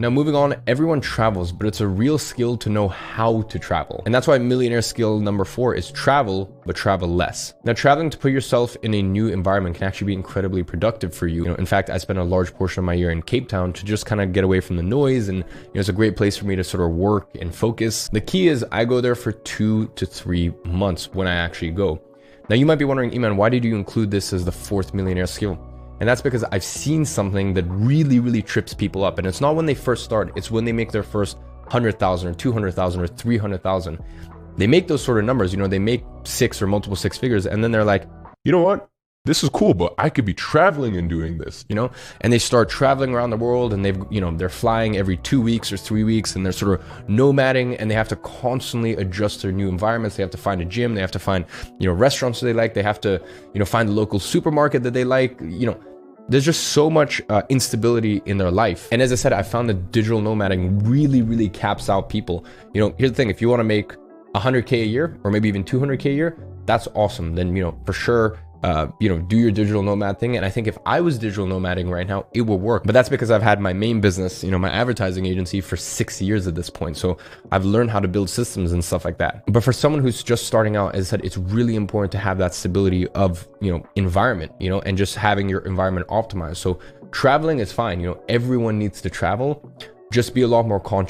Now, moving on, everyone travels, but it's a real skill to know how to travel. And that's why millionaire skill number 4 is travel, but travel less. Now, traveling to put yourself in a new environment can actually be incredibly productive for you. In fact, I spent a large portion of my year in Cape Town to just kind of get away from the noise. And it's a great place for me to sort of work and focus. The key is I go there for 2 to 3 months when I actually go. Now, you might be wondering, Iman, why did you include this as the 4th millionaire skill? And that's because I've seen something that really trips people up. And it's not when they first start, it's when they make their first 100,000 or 200,000 or 300,000. They make those sort of numbers, they make 6 or multiple 6 figures. And then they're like, you know what? This is cool, but I could be traveling and doing this, and they start traveling around the world, and they're flying every 2 weeks or 3 weeks, and they're sort of nomading, and they have to constantly adjust their new environments. They have to find a gym. They have to find, restaurants that they like. They have to, find the local supermarket that they like, There's just so much instability in their life. And as I said, I found that digital nomading really caps out people. Here's the thing. If you want to make 100K a year or maybe even 200K a year, that's awesome. Then, for sure, do your digital nomad thing. And I think if I was digital nomading right now, it would work. But that's because I've had my main business, my advertising agency for 6 years at this point. So I've learned how to build systems and stuff like that. But for someone who's just starting out, as I said, it's really important to have that stability of, environment, and just having your environment optimized. So traveling is fine. Everyone needs to travel. Just be a lot more conscious.